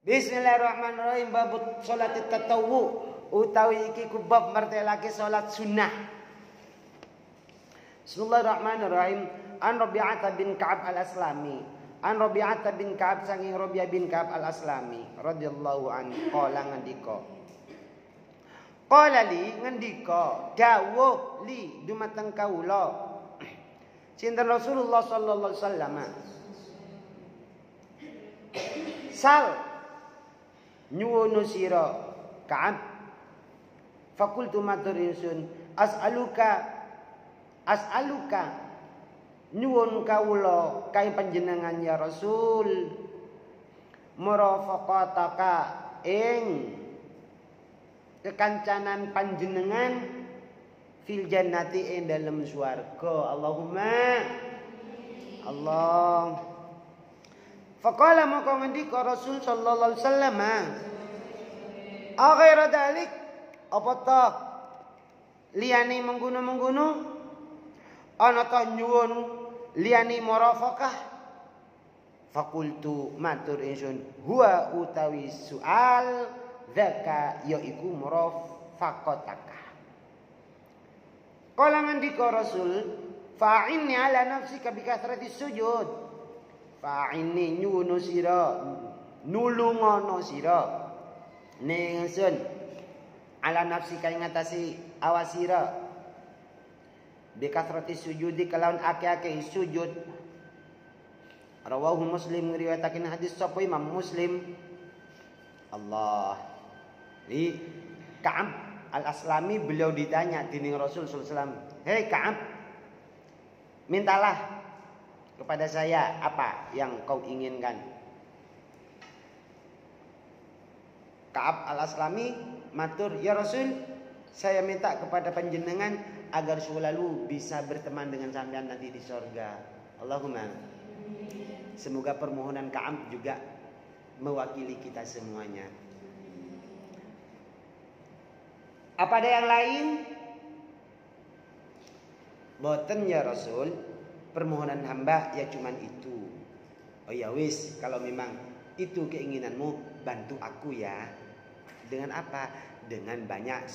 Bismillahirrahmanirrahim. Bab salat tatawwu utawi iki ku bab martelake salat sunnah. Bismillahirrahmanirrahim. An Rabi'ah bin Ka'ab al-Aslami. An Rabi'ah bin Ka'ab sanging Rabi'ah bin Ka'ab al-Aslami radhiyallahu anhu qala ngandika. Qala li ngendika dawuh li dumateng kawula. Sinten Rasulullah sallallahu alaihi wasallam. Sal nyuwun sira Ka'ab. Fakultu matur ingsun as'aluka nyuwun kawula kae panjenengan ya Rasul murafaqataka ing kekancanan panjenengan fil jannati ing dalem swarga. Allahumma Allah. Faqala maka ngendika Rasul sallallahu alaihi wasallam, "Aghaira dalik apa ta liyane mengguno-mengguno ana ta nyuwun liyane murafaqah?" Fakultu matur ingsun huwa utawi soal zaka yaiku murafaqataka. Kala ngendika Rasul, "Fa'inni ala nafsika bi kathrati sujud." Fa'inni nyuwun sira nulungono sira ning ingsun ala nafsika ing ngatasi awas sira bi kathrati sujudi kalawan akeh-akeh sujud. Rawahu Muslim ngriwayataken hadis sapa Imam Muslim. Allah. Di Ka'ab al-Aslami beliau ditanya dening Rasul sallallahu alaihi wasallam, "Hei Ka'ab, mintalah kepada saya apa yang kau inginkan." Ka'ab al-Aslami matur, "Ya Rasul, saya minta kepada panjenengan agar selalu bisa berteman dengan sampean nanti di surga." Allahumma. Semoga permohonan Ka'ab juga mewakili kita semuanya. Apa ada yang lain? Boten ya Rasul, permohonan hamba ya cuman itu. Oh ya wis, kalau memang itu keinginanmu, bantu aku ya. Dengan apa? Dengan banyak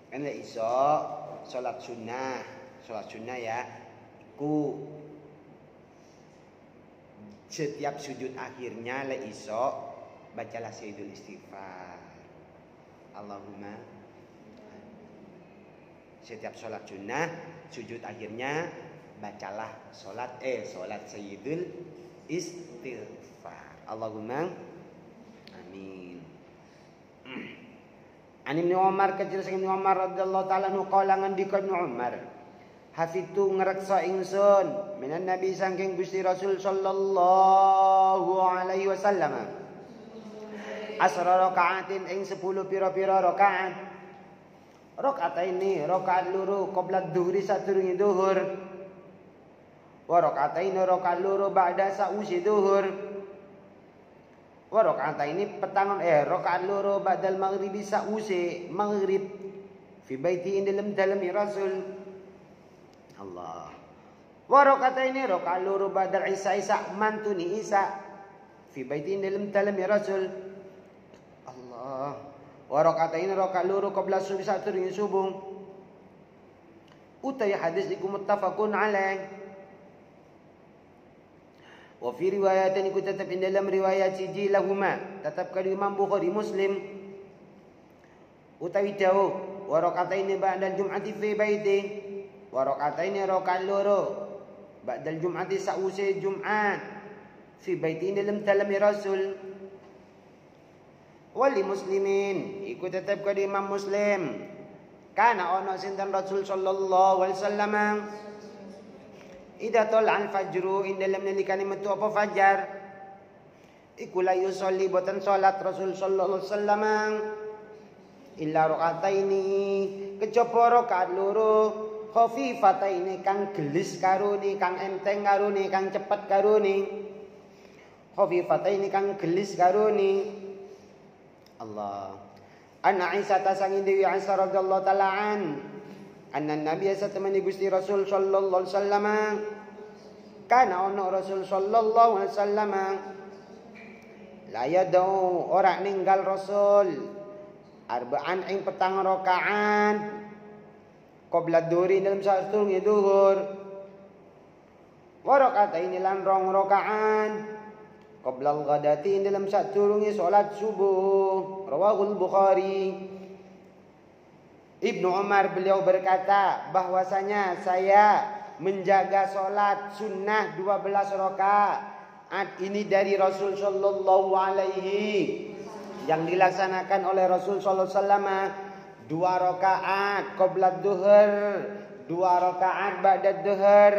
kan ya iso salat sunnah ya. Ku setiap sujud akhirnya le iso bacalah sayyidul istighfar. Allahumma. Setiap sholat sunnah sujud akhirnya bacalah sholat sayyidul istighfar. Allahumma amin. An Ibnu Umar kecil saking Ibnu Umar radhiyallahu taala anhu qala ngandika Ibnu Umar, hafitu ngreksa ingsun minan nabi saking Gusti Rasul sallallahu alaihi wasallam asra rakaatin ing 10 pira-pira rakaat. Rakaataini rakaat loro qabla dhuhri sadurunge dhuhur. Wa rakaataini rakaat loro ba'da sausi dhuhur. Wa rakaataini petangon rakaat loro ba'dal maghribi sausi maghrib. Fi baiti indalem Rasul. Allah. Wa rakaataini rakaat loro ba'dal isya mantuni isya. Fi baiti indalem Rasul. Allah. Wa rakaatain rakaat loro qabla subuh sadurunge subuh. Utai hadis iku muttafaqun alaih. Wa fi riwayatin iku tetap dalam riwayat siji lahuma, tetap kali Imam Bukhari Muslim. Utawi dawuh wa rakaatain ba'dal jum'ati fi baiti. Wa rakaatain rakaat loro ba'dal jum'ati sa'use Jumat fi baiti dalam Rasul. Wali muslimin iku tetap ka di Imam Muslim kana ono sinten Rasul sallallahu alaihi wasallam ida tol al fajru indalam nalikane metu apa fajar iku la yusolli boten salat Rasul sallallahu alaihi wasallam illa rakaataini kejaba rakaat loro khafifataini kang gelis karone kang enteng karone kang cepet karone khafifataini kang gelis karone. Allah. Anna Aisyah tasangin Dewi Aisyah radhiyallahu taala anna Nabi satamani Gusti Rasul sallallahu alaihi wasallam Kana ono Rasul sallallahu alaihi wasallam la yadau ora ninggal Rasul arba'an ing petang rakaat qabla dhuhri dalam saturunge dhuhur wa rakaatain lan rong rakaat qabla al-ghadati dalam saturunge salat subuh. Rawahul Bukhari. Ibnu Umar beliau berkata bahwasanya saya menjaga salat sunnah 12 rakaat ini dari Rasul sallallahu alaihi yang dilaksanakan oleh Rasul sallallahu alaihi wasallam 2 rakaat qabla dhuhr, 2 rakaat ba'da dhuhr,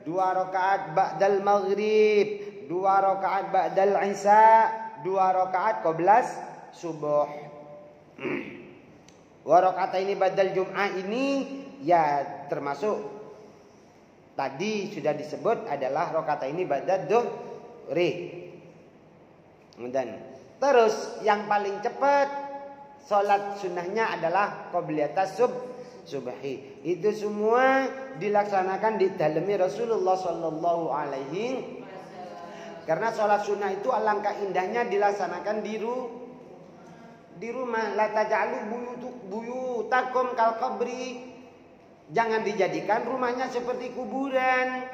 2 rakaat ba'dal maghrib, 2 rakaat ba'dal isya, 2 rakaat qabla subuh. Wa rakaataini ba'dal jum'ah ini ya termasuk tadi sudah disebut adalah rakaataini ba'dad dhuhri. Dan terus yang paling cepat salat sunnahnya adalah qabliyatas subhi. Itu semua dilaksanakan di dalamnya Rasulullah sallallahu alaihi. Karena salat sunnah itu alangkah indahnya dilaksanakan di rumah. La taj'alu buyutakum kal qabri. Jangan dijadikan rumahnya seperti kuburan.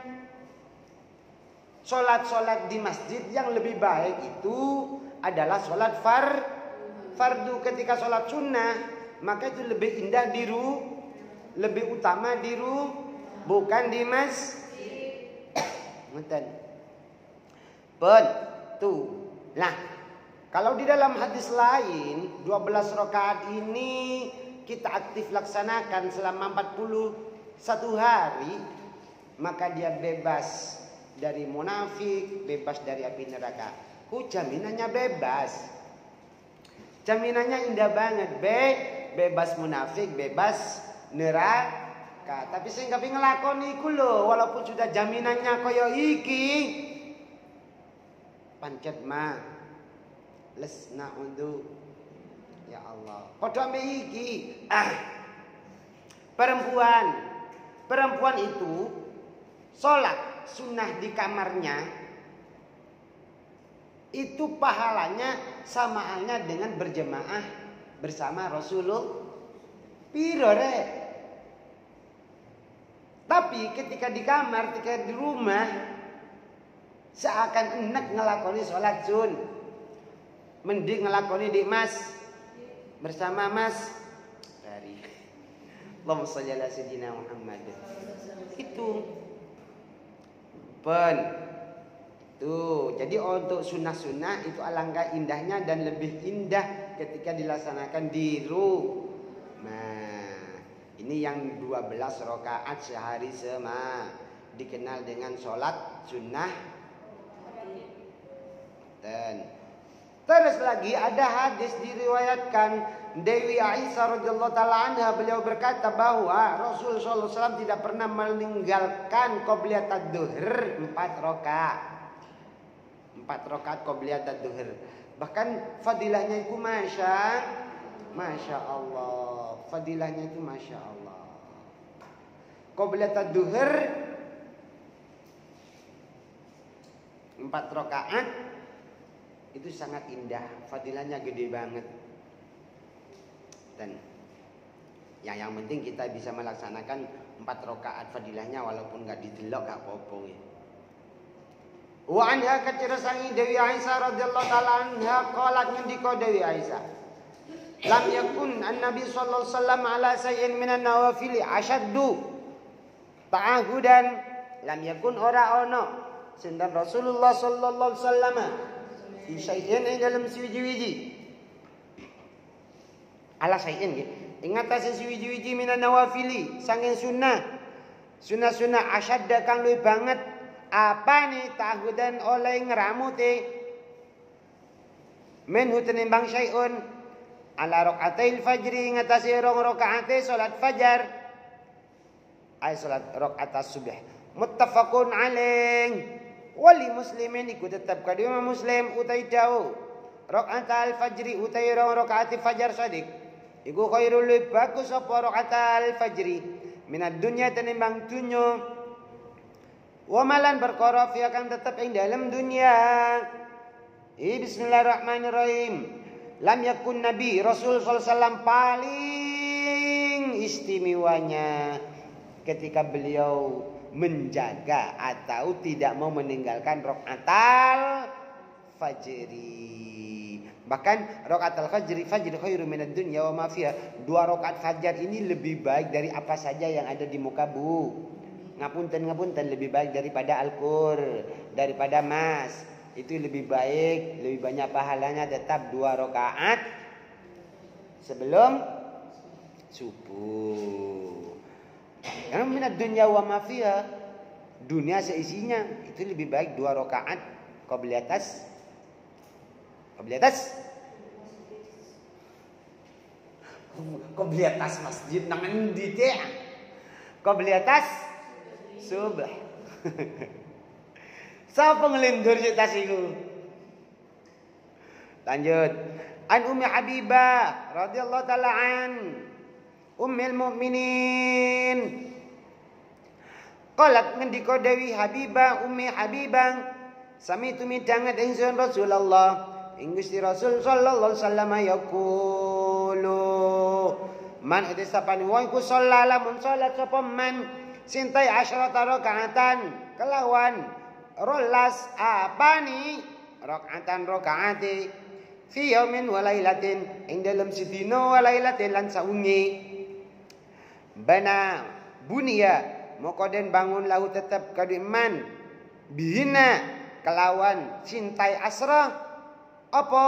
Salat-salat di masjid yang lebih baik itu adalah salat fardu. Ketika salat sunnah maka itu lebih indah lebih utama bukan di masjid. Ngoten. Nah, kalau di dalam hadis lain 12 rakaat ini kita aktif laksanakan selama 41 hari, maka dia bebas dari munafik, bebas dari api neraka. Jaminannya bebas. Jaminannya indah banget, bebas munafik, bebas neraka. Tapi saya nggak ngelakoni iku lho, walaupun sudah jaminannya kaya iki. Pancet mah lesna undu. Ya Allah. Padha ambek iki. Perempuan itu sholat sunnah di kamarnya itu pahalanya sama halnya dengan berjemaah bersama Rasulullah. Piro rek? Tapi ketika di kamar, ketika di rumah seakan enak ngelakoni sholat sun. Mending ngelakoni di mas bersama mas dari Allahumma shalli ala sayyidina Muhammad. Itu tuh, jadi untuk sunnah-sunnah itu alangkah indahnya dan lebih indah ketika dilaksanakan di rumah. Ini yang 12 rakaat sehari dikenal dengan sholat sunnah. Dan terus lagi ada hadis diriwayatkan Dewi Aisyah radhiyallahu taala anha, beliau berkata bahwa Rasul sallallahu alaihi wasallam tidak pernah meninggalkan qabliyatad dhuhr 4 rakaat. 4 rakaat qabliyatad dhuhr. Bahkan fadilahnya itu Masya Allah. Fadilahnya itu Masya Allah. Qabliyatad dhuhr 4 rakaat itu sangat indah, fadilahnya gede banget. Dan yang penting kita bisa melaksanakan 4 rakaat fadilahnya walaupun enggak didelok gak apa-apa ya. Wa anha katsirasangi Dewi Aisyah radhiyallahu taala anha qalat ngendika Dewi Aisyah, lam yakun an-nabi sallallahu alaihi wasallam ala sayyin minan nawafil ashaddu ta'ahudan. Lam yakun ora ono sinten Rasulullah sallallahu alaihi wasallam syai'in ing dalam siwiji-wiji ala syai'in nggih ing atase siwiji-wiji minan nawafili sanging sunnah asyadda kang luwih banget apa nih tahudan oleh ngramute men tinimbang syai'un ala raqatil fajri ing atase rong rakaate salat fajar ay salat rakaat subuh muttafaqun alaih. Wali muslimin iku tetap kadhe Imam Muslim utai dawuh rakaat al-fajri utai rakaat fajar shadiq iku khairul bagus apa rakaat al-fajri minad dunya tenimbang dunya Wa malan perkara fi akan tetep ing dalam dunia. Bismillahirrahmanirrahim. Lam yakun Nabi Rasul sallallahu alaihi wasallam paling istimewanya ketika beliau menjaga atau tidak mau meninggalkan rakaatal fajri. Bahkan rakaatal fajri khairu minad dunya wa ma fiha. 2 rakaat fajar ini lebih baik dari apa saja yang ada di muka bumi. Ngapunten lebih baik daripada Al-Qur, daripada emas. Itu lebih baik, lebih banyak pahalanya tetap 2 rakaat sebelum subuh. Karena minad dunya wa ma fiha, dunia seisinya itu lebih baik 2 rakaat qabliyatas masjid nang endi teh? Qabliyatas subuh. Sapa ngelindur tas iku? Lanjut. An Ummi Habibah radhiyallahu taala an Ummul Mukminin. Qalat ngendika Dewi Habibah Ummi Habibah, sami'tu midanget ingsun Rasulullah, ing Gusti Rasul sallallahu alaihi wasallam yaqulu, man itisapani wa iku sallallamun salat sapa man sintai asyarata rakaatan kelawan rolas apani rakaati fi yaumin wa lailatin ing dalem sedina wa lailatin lan saungi bana bunia moko den bangun lahu tetep kadu iman bihina kelawan sintai asra apa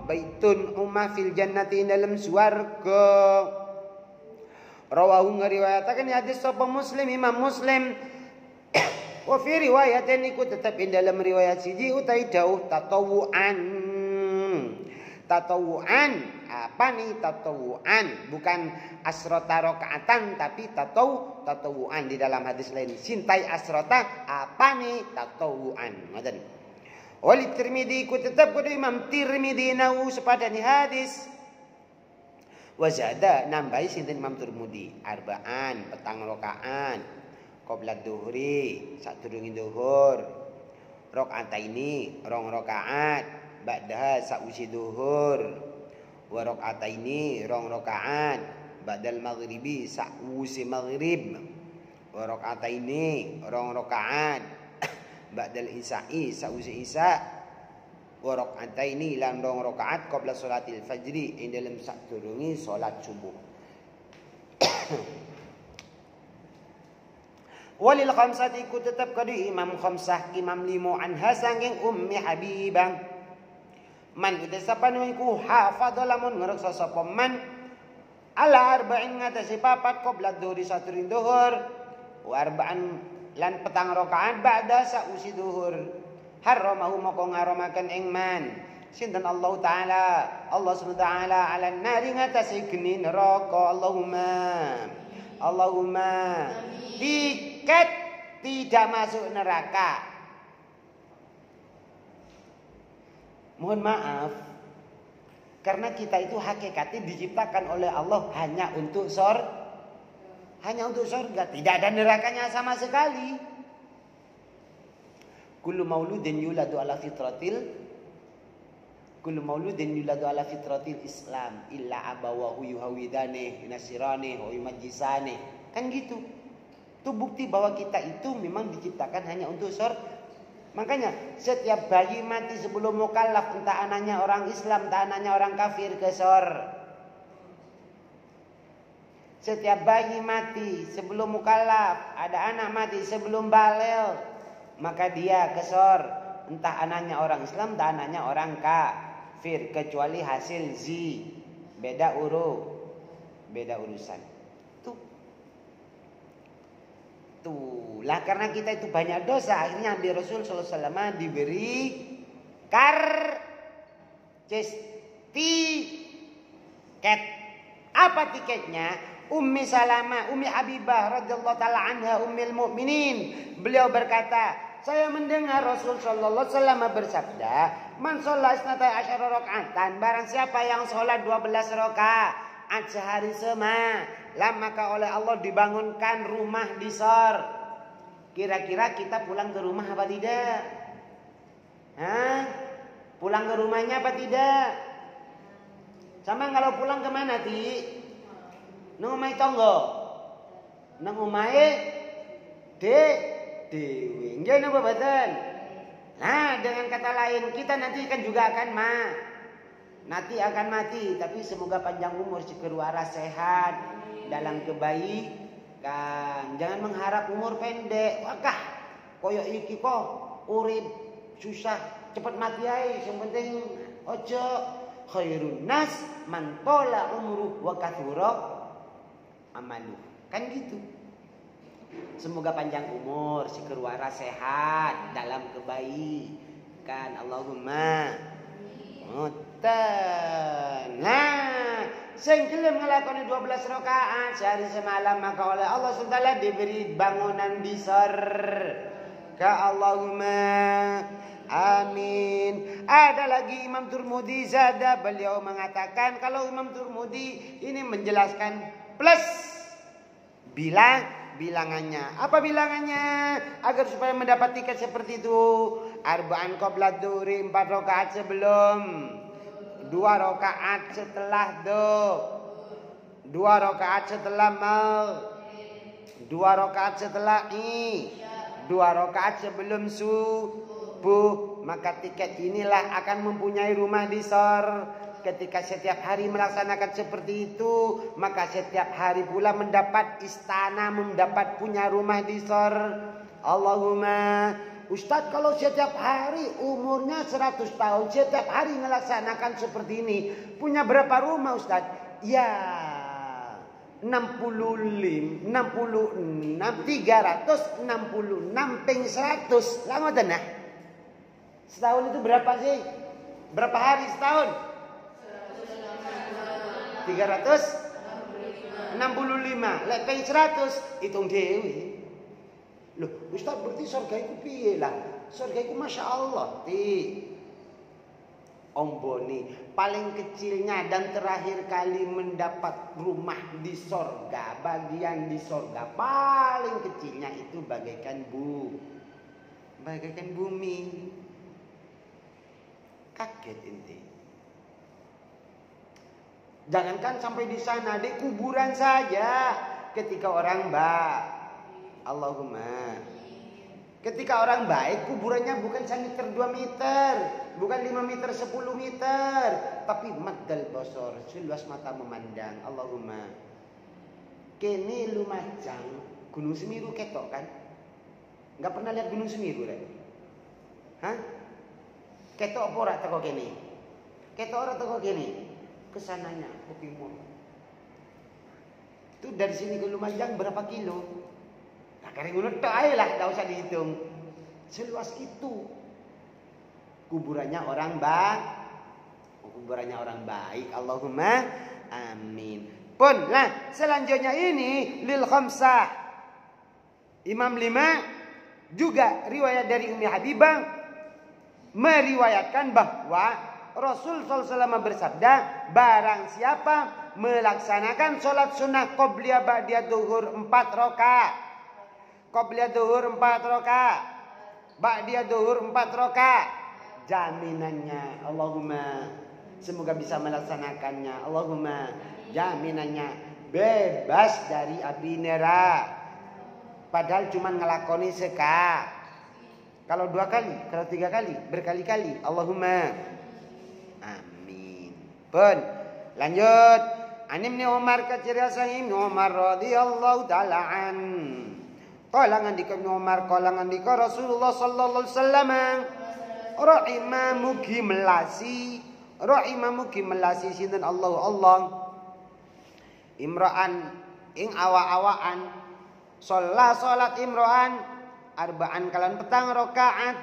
baitun umma fil jannati dalam swarga. Rawahu ngariwayataken hadis sapa Muslim Imam Muslim. Wa fi riwayatin iku tetep ing dalam riwayat siji utai dawuh tatawuan. Tatawuan apa nih tatawuan? Bukan asrota rakaatan tapi tatawuan di dalam hadis lain. Sintai asrota apa nih tatawuan. Ngoten. Wal Tirmidzi iku tetep kudu Imam Tirmidzi nau sepadani hadis. Wazada nambahi sinten Imam Tirmidzi arba'an petang rakaat qabla dhuhri sadurunge dhuhur rakaataini rong rakaat ba'daha sausi dhuhur wa rakaataini rong rakaat ba'dal maghribi sausi maghrib wa rakaataini rong rakaat ba'dal isya'i sausi isya' wa rakaataini lan rong rakaat qabla sholatil fajri ing dalem sadurunge salat subuh. Walil khamsati ku tetep kadu Imam khamsah Imam limo anha sanging Ummi Habibah man utasapan iku hafadha lamun ngreksa sapa man ala arba'in ngatasi papat qabla dhuhri sadurunge dhuhur wa arba'an lan petang rakaat ba'da sausi dhuhur. Haramahu moko ngaramaken ing man sinten Allah taala Allah subhanahu wa taala ala nari ngatasi geni neraka. Allahumma tiket tidak masuk neraka. Mohon maaf karena kita itu hakikatnya diciptakan oleh Allah hanya untuk surga, tidak ada nerakanya sama sekali. Kullu mauludin yuladu ala fitratil Islam illa abawahu yuhawidane nasirane wa yumajjisane. Kan gitu. Itu bukti bahwa kita itu memang diciptakan hanya untuk surga. Makanya setiap bayi mati sebelum mukallaf, entah anaknya orang Islam, entah anaknya orang kafir, ke surga. Setiap bayi mati sebelum mukallaf, ada anak mati sebelum baligh, maka dia kesor, entah anaknya orang Islam, entah anaknya orang kafir, kecuali hasil zi, beda urusan. Tuh lah karena kita itu banyak dosa, akhirnya Nabi Rasul sallallahu alaihi wasallam diberi tiket. Apa tiketnya? Ummi Salamah, Ummi Habibah radhiyallahu taala anha ummul mukminin, beliau berkata, saya mendengar Rasul sallallahu alaihi wasallam bersabda, man shalla isnatai asyara rakaatan, barang siapa yang sholat 12 rakaat sehari sema, lam maka oleh Allah dibangunkan rumah di sor. Kira-kira kita pulang ke rumah apa tidak? Hah? Pulang ke rumahnya apa tidak? Sama kalau pulang kemana ti? Nang omahe tangga. Nang omahe dewe. Nggih napa mboten? Nah, dengan kata lain kita nanti kan juga akan nanti akan mati, tapi semoga panjang umur, ceker waras, sehat dalam kebaikan. Jangan mengharap umur pendek. Wakah koyo iki kok urip susah, cepet mati ae. Yang penting ojo khairun nas man tola umruh wa kathura amaluh. Kan gitu. Semoga panjang umur, ceker waras, sehat dalam kebaikan. Allahumma nah, sing gelem nglakoni 12 rakaat sehari semalam maka oleh Allah SWT diberi bangunan di surga. Allahumma amin. Ada lagi Imam Turmudi zada, beliau mengatakan kalau Imam Turmudi ini menjelaskan plus bilangannya. Apa bilangannya? Agar supaya mendapat tiket seperti itu. Arba'an qabla dhuhri, 4 rakaat sebelum, 2 rakaat setelah dhuhr, 2 rakaat setelah maghrib, 2 rakaat setelah 2 rakaat sebelum subuh. Maka tiket inilah akan mempunyai rumah di surga. Ketika setiap hari melaksanakan seperti itu, maka setiap hari pula mendapat istana, mendapat punya rumah di surga. Allahumma. Ustadz, kalau setiap hari umurnya 100 tahun, setiap hari melaksanakan seperti ini, punya berapa rumah Ustadz? Ya 65, 66, 366 ping 100. Lah ngoten nah. Setahun itu berapa sih? Berapa hari setahun? 365. Lek ping 100 hitung dhewe. Loh, Ustaz berarti surga iku piye lah? Surga iku Masya Allah omboni paling kecilnya dan terakhir kali mendapat rumah di surga, bagian di surga paling kecilnya itu bagaikan bumi. Kaget inti. Jangankan sampai di sana, di kuburan saja ketika orang Allahumma. Ketika orang baik, kuburannya bukan 1 meter 2 meter, bukan 5 meter 10 meter, tapi maddal basar, seluas mata memandang. Allahumma. Kene Lumajang, Gunung Semeru ketok kan? Enggak pernah lihat Gunung Semeru kan? Hah? Ketok apa ora teko kene? Ketok ora teko kene. Kesananya Pokemon. Itu dari sini ke Lumajang berapa kilo? Karena ngono tok ae lah, enggak usah dihitung. Seluas itu. Kuburannya orang baik. Allahumma amin. Pun, nah selanjutnya ini lil khamsah. Imam 5 juga riwayat dari Ummi Habibah meriwayatkan bahwa Rasul SAW bersabda, barang siapa melaksanakan sholat sunnah qobliyah ba'diyah duhur 4 rakaat, qobliyah duhur 4 rakaat, ba'diyah duhur 4 rakaat, jaminannya Allahumma semoga bisa melaksanakannya. Allahumma jaminannya bebas dari api neraka. Padahal cuma ngelakoni sekali. Kalau 2 kali, kalau 3 kali, berkali-kali. Allahumma amin. Pun lanjut. An Ibnu Umar kaciriya Ibnu Umar radhiyallahu taala an. Qala ngandika Ibnu Umar, qala ngandika Rasulullah sallallahu alaihi wasallam, rahima mugi melasi sinten Allah imra'an ing awa-awaan salat imra'an arba'an kalan petang rakaat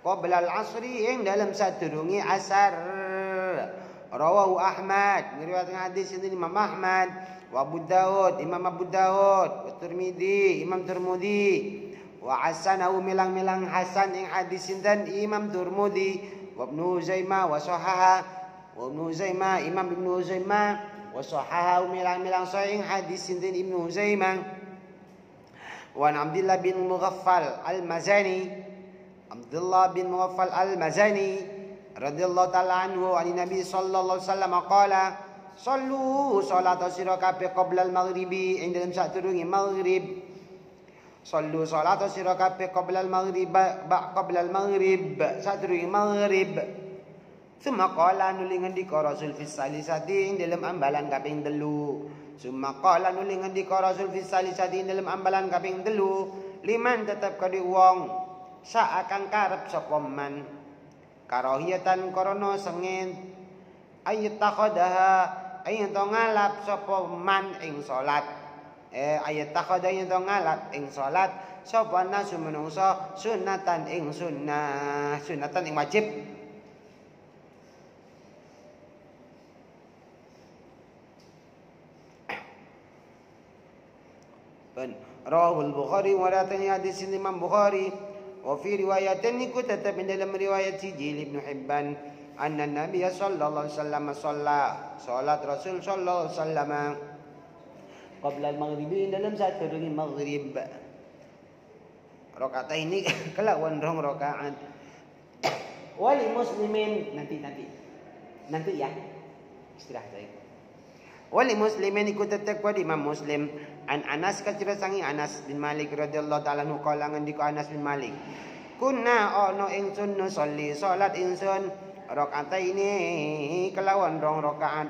qabla al-asri ing dalam sadurunge asar. Rawahu Ahmad, ngriwayatkan hadis ini Imam Ahmad, wa Abu Dawud, Imam Abu Dawud, wa Tirmidzi, Imam Tirmidzi, wa hasanahu milang-milang hasan ing hadis sinten Imam Tirmidzi, wa Ibnu Uzaimah wa sahaha, wa Ibnu Uzaimah, Imam Ibnu Uzaimah wa sahaha milang-milang sahih ing hadis sinten Ibnu Uzaimah. Wa Abdullah bin Mughaffal al-Mazani, Abdullah bin Mughaffal al-Mazani radhiyallahu ta'ala anhu an Nabi sallallahu alaihi wasallam qala sallu salata sira kabeh qabla al-maghribi ing dalam sadurunge maghrib. Sallu salata sira kabeh qabla al-maghrib qabla al-maghrib sadurunge maghrib. Summa qala nuli ngendika Rasul fi salisati ing dalam ambalan kaping 3. Summa qala nuli ngendika Rasul fi salisati ing dalam ambalan kaping 3. Liman tetep kadi wong saakan karep sapa man karahiyatan korona sengit ayat takhadaha ayat ngalap sapa man ing salat ayat takhadaha ayat ngalap ing salat sapa nasu menungso sunatan ing sunnah sunatan ing wajib. Rawahul Bukhari wa ratani hadis Imam Bukhari. Wa fi riwayatin iku tetap dalam riwayat Sijil Ibnu Hibban anna Nabi sallallahu alaihi wasallam salat Rasul sallallahu alaihi wasallam qabla al-maghribi dalam satu maghrib. Rakaat ini kelawan rong rakaat. Wali muslimin nanti ya. Istirahat saya. Wali muslimin iku tetep kuat Imam Muslim an Anas kacira sangi Anas bin Malik radhiyallahu ta'ala anhu kala ngendika Anas bin Malik kunna ono ingsun nusolli salat ingsun rakaataini kelawan rong rakaat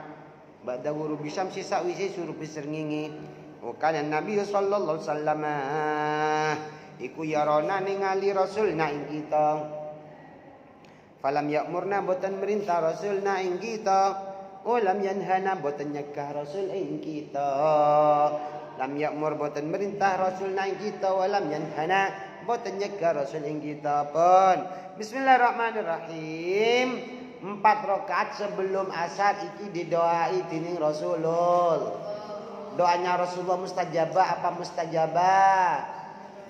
ba'da ghurubi syamsi sawise suruh srengenge kana Nabi sallallahu alaihi wasallam iku yarona ningali Rasul na ing kita falam ya'murna boten merintah Rasul na ing kita lam yanhana boten nyegah Rasul ing kita lam ya'mur boten merintah Rasul na ing kita walam yanhana boten nyegah Rasul ing kita pun. Bismillahirrahmanirrahim. 4 rakaat sebelum asar iki didoai dening Rasulullah. Doanya Rasulullah mustajabah apa mustajabah?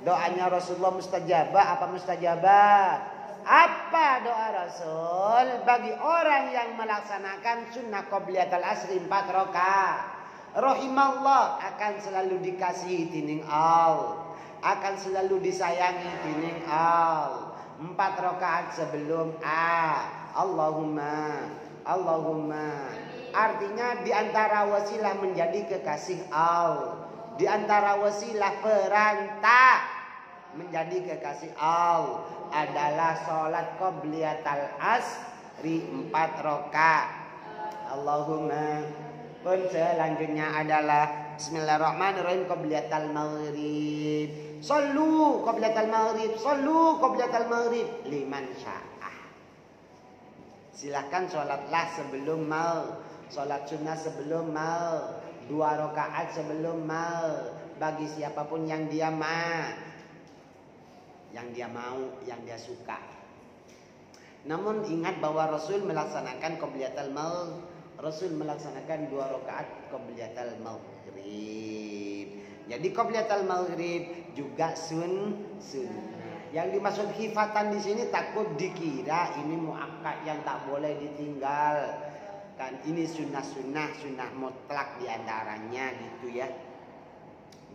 Doanya Rasulullah mustajabah apa mustajabah? Apa doa Rasul bagi orang yang melaksanakan sunnah qobliyatul asri 4 rakaat? Rahimallah akan selalu dikasihi dening Allah, akan selalu disayangi dening Allah. 4 rakaat sebelum Allahumma artinya diantara wasilah menjadi kekasih Allah, diantara wasilah perantah menjadi kekasih Allah adalah salat qobliyatul asri 4 rakaat. Allahumma pun selanjutnya adalah bismillahirrahmanirrahim qobliyatul maghrib. Sallu qobliyatul maghrib, sallu qobliyatul maghrib liman sya'ah. Silakan salatlah sebelum salat sunnah sebelum 2 rakaat sebelum bagi siapapun yang dia mau, yang dia suka. Namun ingat bahwa Rasul melaksanakan qobliyatul maghrib, Rasul melaksanakan 2 rakaat qobliyatul maghrib. Jadi qobliyatul maghrib juga sunnah. Yang dimaksud khifatan di sini takut dikira ini muakkad yang tak boleh ditinggal. Kan ini sunnah mutlak diantaranya gitu ya.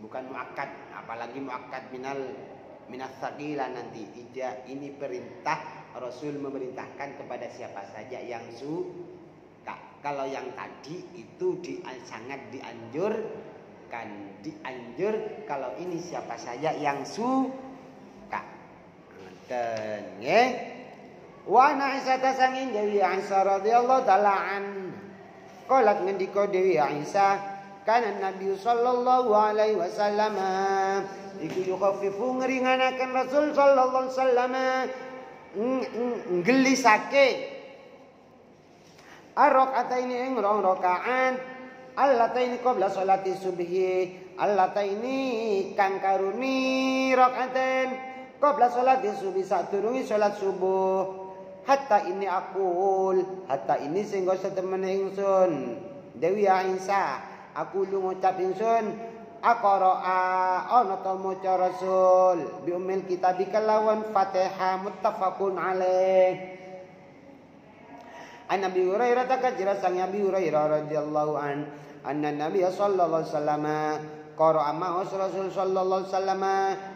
Bukan muakkad, apalagi muakkad minas tsaqila nanti. Tidak, ini perintah Rasul memerintahkan kepada siapa saja yang suka. Kalau yang tadi itu sangat dianjurkan, kalau ini siapa saja yang suka. Dan wa Aisyah tasangin Dewi Aisyah radhiyallahu ta'ala an qalat ngendika Dewi Aisyah kana Nabi sallallahu alaihi wasallam iku yukhaffifu ngringanaken Rasul sallallahu alaihi wasallam nggelisake ar-rakaataini ing rong rakaat allataini qabla sholati subhi allataini kang karuni rakaaten qabla sholati subhi sadurunge salat subuh hatta ini sehingga setemene ingsun Dewi Aisyah aku lu ngucap ingsun aqra'a ana ta maca Rasul bi ummil kitab kalawan Fatihah muttafaqun alaih. An Abi Hurairah takajira sang Abi Hurairah radhiyallahu an anna Nabi sallallahu alaihi wasallam qara'a ma'us Rasul sallallahu alaihi wasallam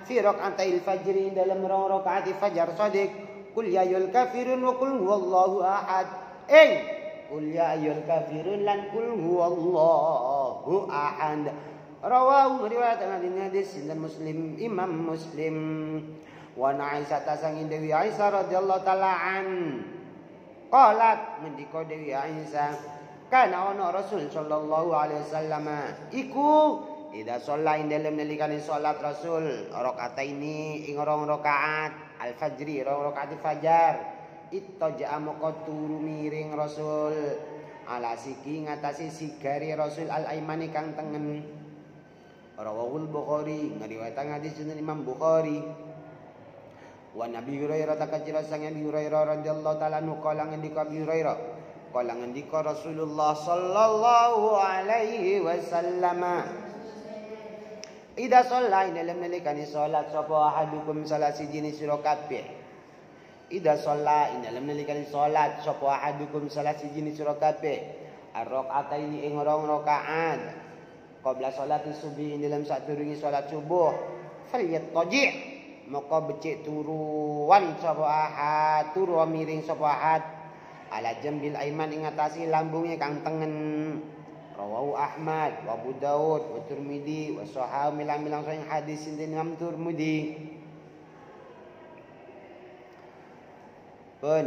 fi rak'atil fajri dalam rakaat fajar shadiq qul ya ayyuhal kafirun wa qul huwallahu ahad qul ya ayyuhal kafirun lan qul huwallahu ahad. Rawahu riwayat hadis dan Muslim Imam Muslim. Wa Aisyah tasangin Dewi Aisyah radhiyallahu taala an qalat ngendika Dewi Aisyah kana ana Rasul sallallahu alaihi wasallam iku ida sholain dalam nalikane salat Rasul rakaataini ing rong rakaat al-fajri rong rakaat fajar ittaja'a moko turu miring Rasul ala siki ngatasi sigari Rasul al-aimani kang tengen. Rawahul Bukhari ngariwayatan hadis sunan Imam Bukhari. Wa Nabi Hurairah takajira sang Nabi Hurairah radhiyallahu taala anhu qala ngendika Abi Hurairah qala ngendika Rasulullah sallallahu alaihi wasallam ida shalla dalam nalikane salat sapa ahadukum salat sijine sira kabeh ida shalla dalam nalikane salat sapa ahadukum salat sijine sira kabeh ar-rakaataini ing rong rakaat qabla salati subuh dalam sadurunge salat subuh falyattaji' maka becik turuan sapa ahad turu miring sapa ahad ala jambil aiman ing atase lambunge kang tengen. Rawahu Ahmad wa Abu Daud wa Tirmidzi wa sahih milang-milang sahih hadis sinten Imam Tirmidzi. Pun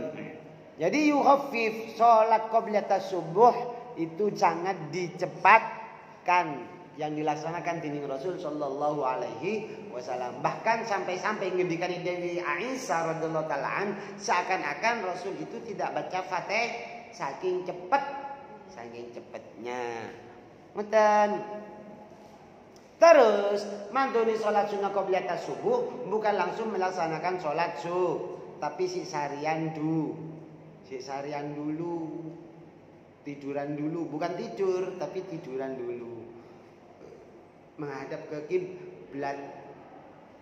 jadi yukhaffif salat qabla subuh itu sangat dicepatkan yang dilaksanakan dening Rasul sallallahu alaihi wasallam. Bahkan sampai-sampai ngendikan Dewi Aisyah radhiyallahu taala seakan-akan Rasul itu tidak baca Fatihah saking cepatnya. Ngoten. Terus mantuni salat sunah qabla subuh bukan langsung melaksanakan salat subuh, tapi sarian dulu. Tiduran dulu, bukan tidur tapi tiduran dulu. Menghadap ke kiblat.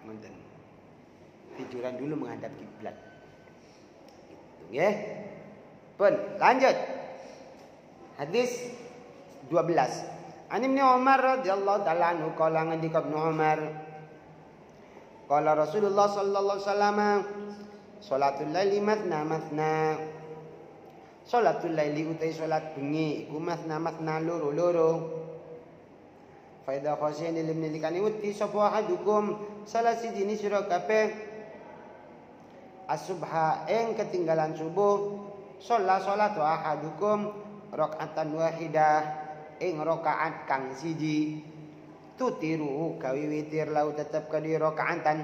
Ngoten. Tiduran dulu menghadap kiblat. Gitu nggih. Pun lanjut. Hadis 12. An Ibnu Umar radhiyallahu taala anhu qala ngendika Ibnu Umar qala Rasulullah sallallahu alaihi wasallam salatul laili matna. Salatul laili utai salat bengi iku matna loro. Fa idza khasiyani lim nilikani uti sapa ahadukum salah sijine sira kabeh as-subha ing ketinggalan subuh salatu ahadukum rakaatan wahidah ing rakaat kang siji tutiru gawe witir lau tetep ka di rakaatan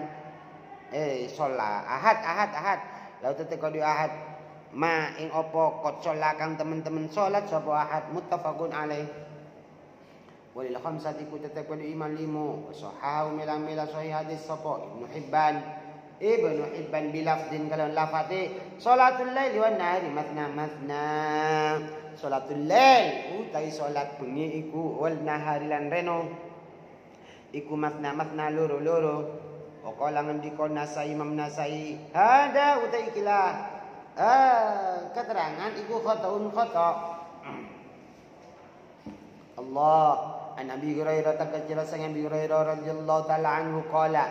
sholat ahad lau tetep ka di ahad ma ing opo kot sholat kang temen-temen sholat sapa ahad muttafaqun alaih walil khamsati ku tetep ka di imam limo sahau milang-milang sahih hadis sapa Ibnu Hibban bilafdin kalau lafati salatul laili wan nahari matna salatul lail utai salat bengi iku wal nahari lan reno iku matna loro qala ngendika Nasai Imam Nasai hada utai ikilah keterangan iku khata Allah an Abi Hurairah takajira sang Abi Hurairah radhiyallahu taala anhu qala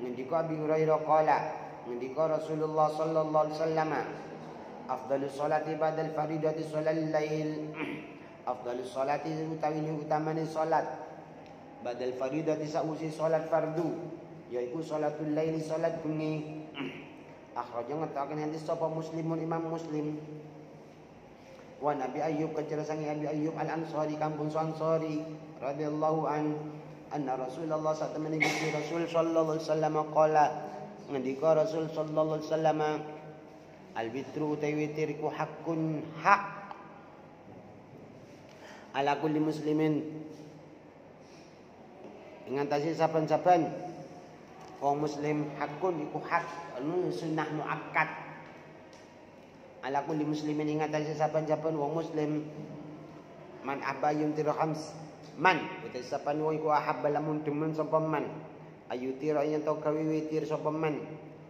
ngendika Abi Hurairah qala ngendika Rasulullah sallallahu alaihi wasallam afdhalus salati ba'dal faridati sholal lail afdhalus salati utawi utamane salat ba'dal faridati sausi salat fardu yaiku salatul lail salat bengi akhraja ngatakan hadis sapa Muslimun Imam Muslim wa Nabi Ayyub kajerasangi Abi Ayyub Al-Ansari kampung Ansari radhiyallahu an anna Rasulullah satamani Gusti Rasul sallallahu alaihi wasallam qala ngendika Rasul sallallahu alaihi wasallam al-witru witir ku hakun hak ala kulli muslimin ngatasi saben-saben wong muslim hakun iku hak anu sunnah muakkad ala kulli muslimin ngatasi saben-saben wong muslim man abayun tirhams man utai sapan wong iku ahabba lamun demen sapa man ayutira yen to gawe witir sapa man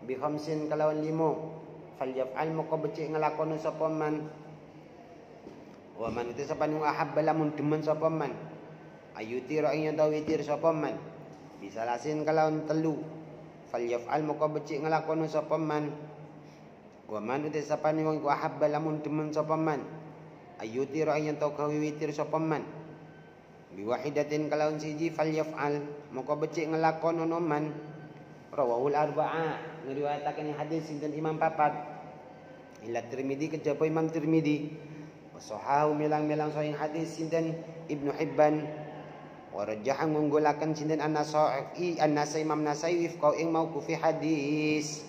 bi khamsin kalawan 5 falyaf'al moko becik nglakoni sapa man wa man utai sapan wong ahabba lamun demen sapa man ayutir ing yen witir sapa man bisa lasin kalawan telu falyaf'al moko becik nglakoni sapa man wa man uti sapane wong ku ahabba lamun demen sapa man ayutir ing yen gawe witir sapa man biwahidatin kalawan siji falyaf'al moko becik nglakonono man rawahul arba'a ngriwayataken hadis sinten Imam papat ila Tirmidzi kejaba Imam Tirmidzi wasahahu milang-milang sahih hadis sinten Ibnu Hibban wa rajjaha ngunggulaken sinten An-Nasa'i Imam Nasa'i wifqa ing mauqufi hadis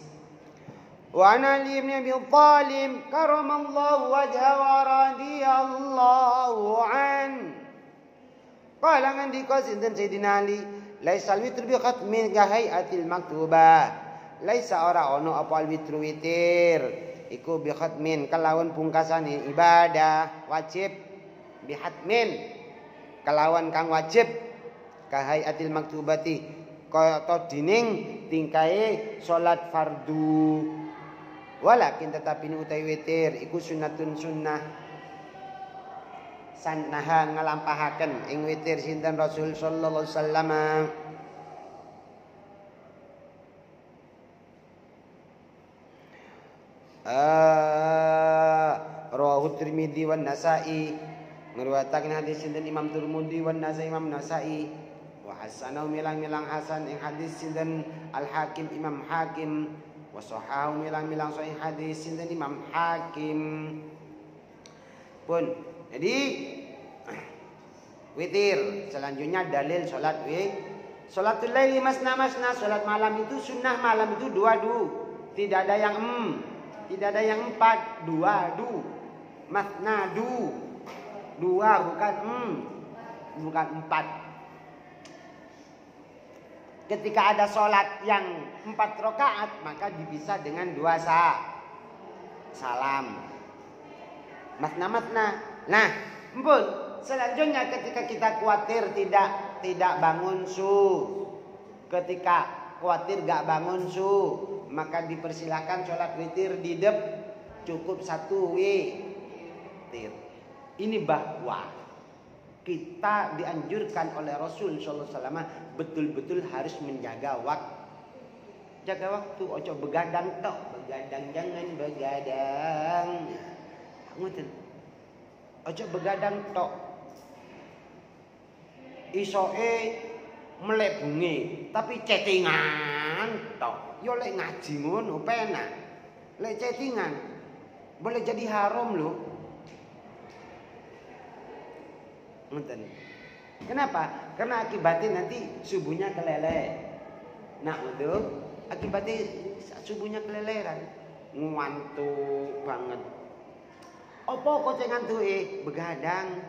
wa ana Ali bin Abi Thalib karamallahu wajhahu wa radhiyallahu an qala ngandika sinten Sayyidina Ali laisal witru bi khatmin ka hayatil maktubah laisa ora ono apa al witru witir iku bi khatmin kalawan pungkasane ibadah wajib bi hatmin kalawan kang wajib ka hayatil maktubati kaya to dining tingkae salat fardu walakin tetapi utawi witir iku sunnatun sunnah sannaha ngalampahaken ing witir sinten Rasul sallallahu alaihi wasallam rawahu Tirmidzi wan Nasa'i ngriwayataken hadis sinten Imam Tirmidzi wan Nasa'i Imam Nasa'i wa hasanahu milang-milang hasan ing hadis sinten Al Hakim Imam Hakim wa sahahu milang-milang sahih hadis sinten Imam Hakim pun. Jadi witir selanjutnya dalil salat salatul laili masna masna salat malam itu sunnah malam itu dua tidak ada yang tidak ada yang empat dua masna dua bukan empat. Ketika ada salat yang 4 rakaat maka dipisah dengan 2 salam masna. Nah, empun, selanjutnya ketika kita khawatir tidak bangun ketika khawatir gak bangun maka dipersilahkan sholat witir didep cukup 1 witir. Ini bahwa kita dianjurkan oleh Rasul sallallahu alaihi wasallam betul-betul harus menjaga waktu. Jaga waktu, ojo begadang tok, begadang jangan begadang. Ngoten. Ojo begadang tok. Isoke melek bengi, tapi chattingan tok. Yo lek ngaji ngono penak. Lek chattingan boleh jadi haram loh. Ngoten. Kenapa? Karena akibatnya nanti subuhnya keleleh. Nah, betul. Akibatnya subuhnya keleleran. Ngantuk banget. Apa kok cek ngantuke? Begadang.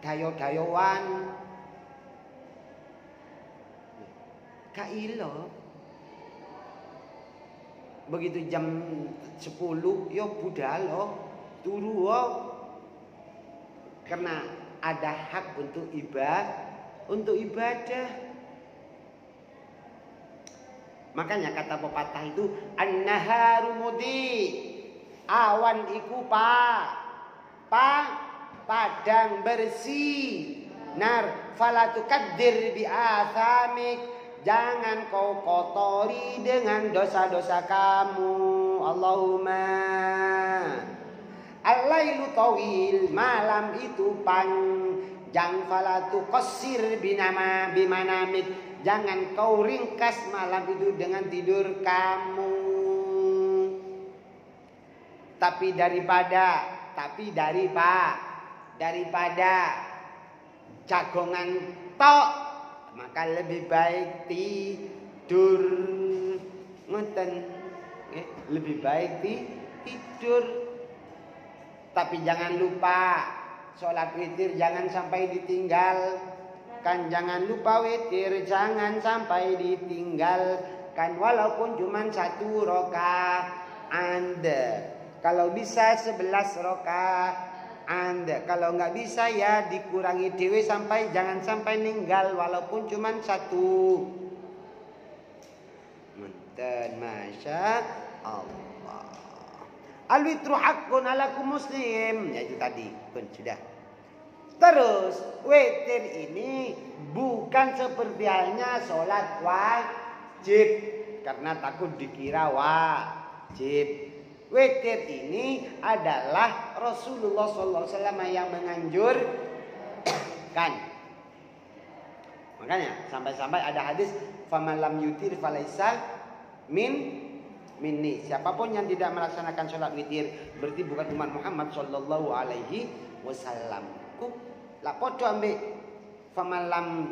Dayo-dayoan. Kailo. Begitu jam 10 yo budal turu karena ada hak untuk ibadah. Makanya kata pepatah itu an-naharu mudi, awan iku padang bersih. Nar fala tukaddir bi athamik, jangan kau kotori dengan dosa-dosa kamu. Allahumma al-lailu tawil, malam itu panjang, fala tuqassir bimanamik, jangan kau ringkas malam itu dengan tidur kamu. Tapi daripada jagongan tok, maka lebih baik tidur. Ngoten, lebih baik tidur. Tapi jangan lupa sholat witir jangan sampai ditinggalkan. Jangan lupa witir jangan sampai ditinggalkan. Walaupun cuma 1 rakaat. Kalau bisa 11 rakaat. Kalau nggak bisa ya dikurangi dewe sampai jangan sampai ninggal walaupun cuma 1. Menten, masya Allah. Al-witru haqqun ala kulli muslim. Ya itu tadi pun sudah. Terus witir ini bukan seperti halnya sholat wajib, karena takut dikira wajib. Witir ini adalah Rasulullah SAW yang menganjurkan. Makanya sampai-sampai ada hadis faman lam yutir falaisa minni. Siapapun yang tidak melaksanakan sholat witir berarti bukan umat Muhammad sallallahu alaihi wasallam. Lah podo ambek faman lam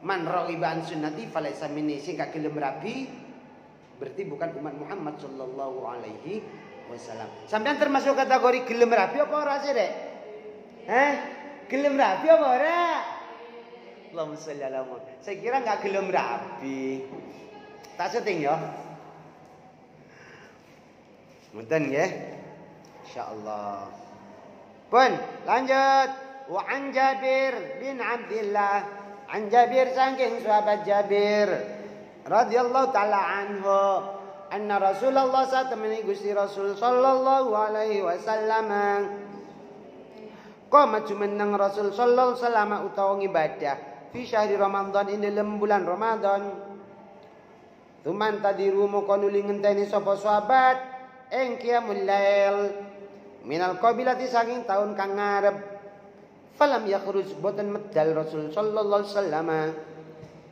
man raghiba an sunnati falaisa minni, sing gak gelem rabi berarti bukan umat Muhammad sallallahu alaihi wasallam. Sampeyan termasuk kategori gelem rabi apa ora sih, Rek? Gelem rabi apa ora? Allahumma sholli ala Muhammad. Saya kira enggak gelem rabi. Tak syuting ya. Mungkin ya. Insyaallah. Pun lanjut. Wa an Jabir bin Abdullah, an Jabir saking sahabat Jabir radhiyallahu taala anhu, anna Rasulullah satamani Gusti Rasul sallallahu alaihi wasallam qama jumeneng Rasul sallallahu alaihi wasallam utawa ibadah fi syahri Ramadan ing dalam bulan Ramadan. Tuman tadiru moko nuli ngenteni sapa sahabat ing qiyamul lail minal qabilati saking taun kang ngarep. Falam yakhruj boten medal Rasul sallallahu alaihi wasallam.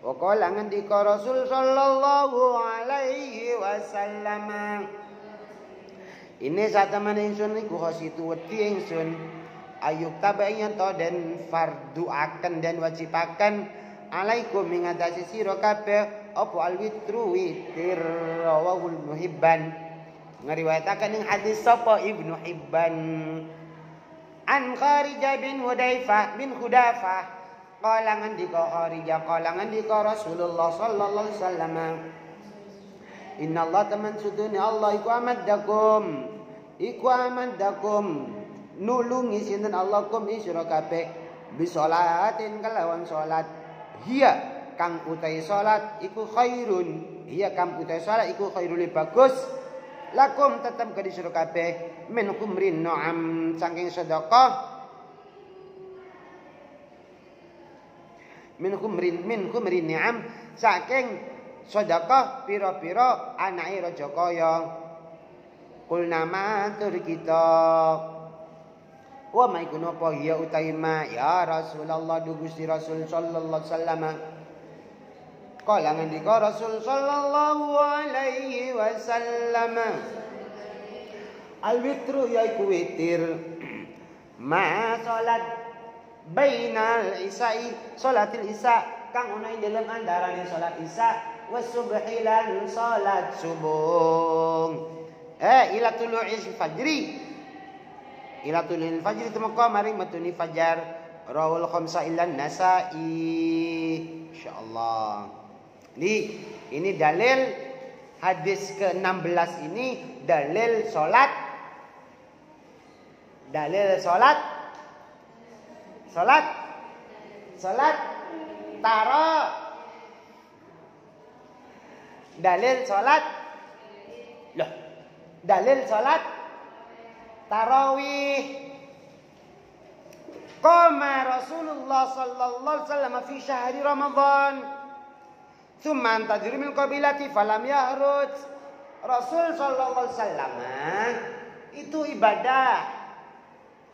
Wa qala ngendika Rasul sallallahu alaihi wasallam, ini satemene ingsun iku khositu wedi ingsun ayuk tabayan to den farduaken dan wajibaken alaikum ing atase sira kabeh apa alwitru witir rawahul muhibban. Ngriwayataken ing hadis sapa Ibnu Hibban an Kharijah bin Hudaifah bin Khudafah qala ngandika Kharijah qala ngandika Rasulullah sallallahu alaihi wasallam, innallaha taman sudune Allah iku amadakum nulungi sinten Allah kum isra kabeh bisolatin kalawan salat hiya kang utai salat iku khairun, hiya kang utai salat iku khairul bagus lakum tetap ke disuruh kabeh min kumrin no'am saking sedekah min kumrin ni'am saking sedekah pira-pira anake raja kaya. Kulna matur kita wa maikun apa ya utaima ya Rasulullah du Gusti Rasul sallallahu alaihi wasallam. Kala ngendika Rasul sallallahu alaihi wasallam, al-witru yaiku witir ma salat bainal isai salatil isa kang ana ing dalem andarane salat isya was subhi lan salat subuh. Ila tulu'il fajri, ila tulu'il fajri temeka maring metuni fajar. Rawal khamsa illan Nasa'i. Insyaallah. Ini dalil hadis ke-16 ini dalil salat taro, dalil salat tarawih. Qama Rasulullah sallallahu alaihi wasallam fi syahri Ramadan thumma antadhiru min qabilati falam yahruj. Rasul sallallahu alaihi wasallam itu ibadah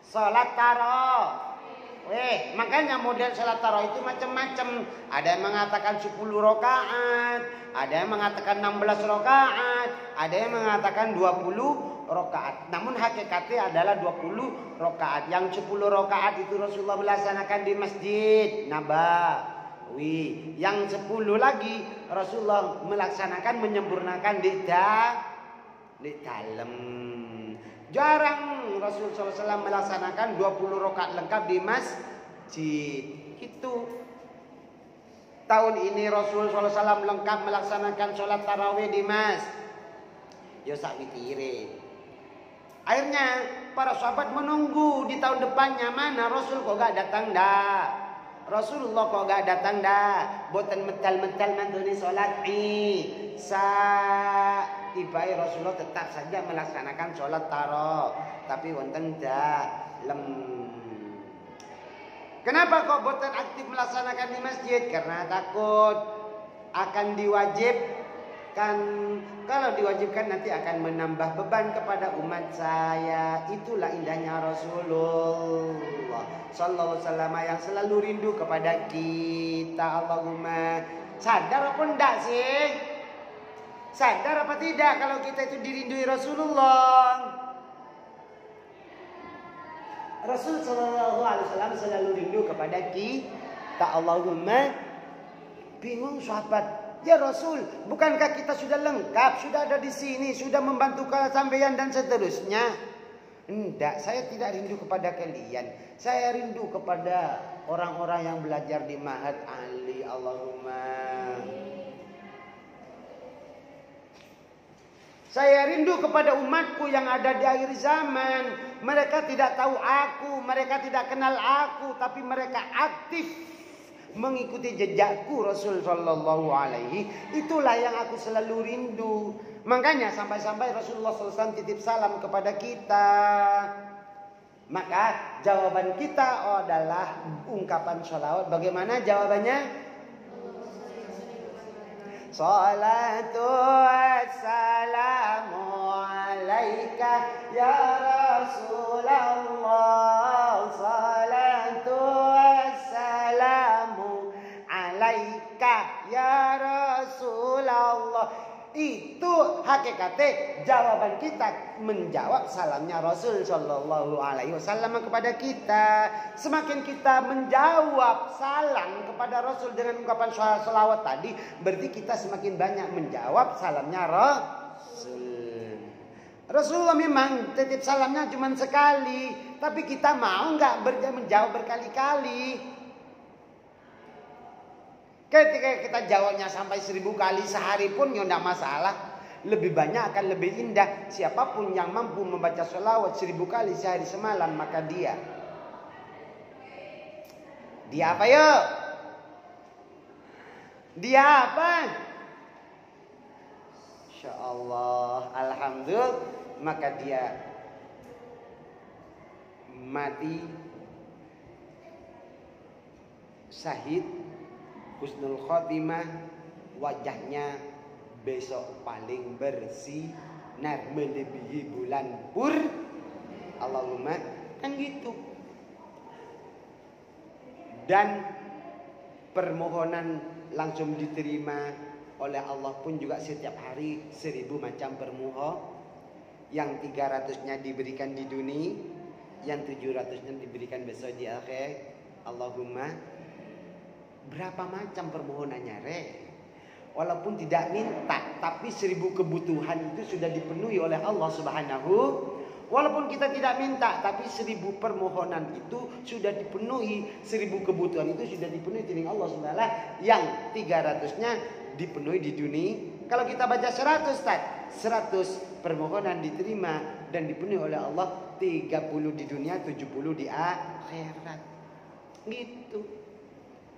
salat tarawih. Makanya model salat tarawih itu macam-macam. Ada yang mengatakan 10 rakaat, ada yang mengatakan 16 rakaat, ada yang mengatakan 20 rakaat. Namun hakikatnya adalah 20 rakaat. Yang 10 rakaat itu Rasulullah melaksanakan di Masjid Nabawi. Yang 10 lagi Rasulullah melaksanakan menyempurnakan di dalam. Jarang Rasulullah SAW melaksanakan 20 rakaat lengkap di masjid. Itu tahun ini Rasulullah SAW lengkap melaksanakan sholat tarawih di masjid. Ya sak witire. Akhirnya para sahabat menunggu di tahun depannya, mana Rasul kok gak datang dah. Rasulullah kok gak datang dah. Boten metal-metal mantuni sholat Isya. Tibai Rasulullah tetap saja melaksanakan sholat tarawih, tapi wonten dalem. Kenapa kok boten aktif melaksanakan di masjid? Karena takut akan diwajibkan. Kalau diwajibkan nanti akan menambah beban kepada umat saya. Itulah indahnya Rasulullah sallallahu alaihi wasallam yang selalu rindu kepada kita. Allahumma, sadar apa enggak sih? Sadar apa tidak kalau kita itu dirindui Rasulullah? Rasul sallallahu alaihi wasallam selalu rindu kepada kita. Allahumma, bingung sahabat. Ya Rasul, bukankah kita sudah lengkap, sudah ada di sini, sudah membantu sampeyan dan seterusnya? Enggak, saya tidak rindu kepada kalian. Saya rindu kepada orang-orang yang belajar di Ma'had Ali. Allahumma. Saya rindu kepada umatku yang ada di akhir zaman. Mereka tidak tahu aku, mereka tidak kenal aku, tapi mereka aktif mengikuti jejakku Rasul sallallahu alaihi. Itulah yang aku selalu rindu. Makanya sampai-sampai Rasulullah SAW titip salam kepada kita. Maka jawaban kita adalah ungkapan sholawat. Bagaimana jawabannya? Salatu wassalamu alaika ya Rasulullah. Salatu wassalamu alaika ya Rasulullah. Itu hakikatnya jawaban kita menjawab salamnya Rasul sallallahu alaihi wasallam kepada kita. Semakin kita menjawab salam kepada Rasul dengan ungkapan sholawat tadi, berarti kita semakin banyak menjawab salamnya Rasul. Rasulullah memang titip salamnya cuma sekali, tapi kita mau nggak menjawab berkali-kali? Ketika kita jawabnya sampai 1000 kali sehari pun ya tidak masalah. Lebih banyak akan lebih indah. Siapapun yang mampu membaca sholawat 1000 kali sehari semalam, maka dia apa yuk? Dia apa? Insya Allah, alhamdulillah, maka dia mati syahid husnul khotimah, wajahnya besok paling bersih, melebihi bulan pur. Allahumma, kan gitu. Dan permohonan langsung diterima oleh Allah pun juga setiap hari 1000 macam permohonan. Yang 300-nya diberikan di dunia, yang 700-nya diberikan besok di akhir. Allahumma, berapa macam permohonannya re? Walaupun tidak minta, tapi 1000 kebutuhan itu sudah dipenuhi oleh Allah Subhanahu. Walaupun kita tidak minta, tapi 1000 permohonan itu sudah dipenuhi, 1000 kebutuhan itu sudah dipenuhi dengan Allah Subhanahu. Yang 300-nya dipenuhi di dunia. Kalau kita baca 100 permohonan diterima dan dipenuhi oleh Allah, 30 di dunia, 70 di akhirat. Gitu.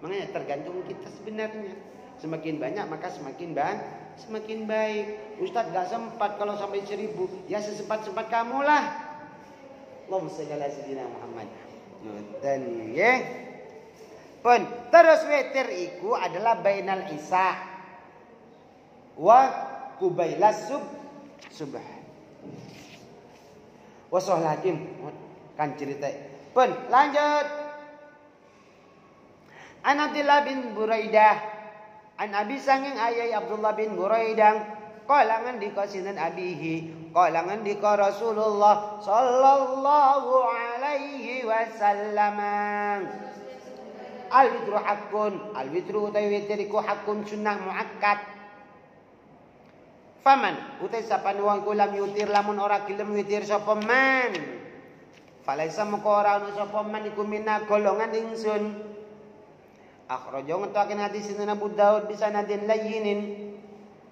Makanya tergantung kita sebenarnya. Semakin banyak maka semakin baik. Ustadz gak sempat kalau sampai 1000. Ya sesempat-sempat kamu lah. Allahumma shalli ala sayyidina Muhammad. Dan ya. Pun terus witir iku adalah bainal isya wa qubailas subh. Wasohlatim kan cerita. Pun lanjut. An Abdullah bin Buraidah, an Abi sanging ayai Abdullah bin Buraidah, qalangan dikasinan abihi, qalangan dika Rasulullah sallallahu alaihi wasallam. Al-witru haqqun, al-witru utai witriku haqqun sunnah muakkad. Faman utai sapan wong kulam yutir lamun ora gelem witir sapa man. Falaisa moko ora ono sapa man iku mina golongan ingsun. Akhrajahu ngetaken hadis Sunan Abu Daud bisa nadin layyinin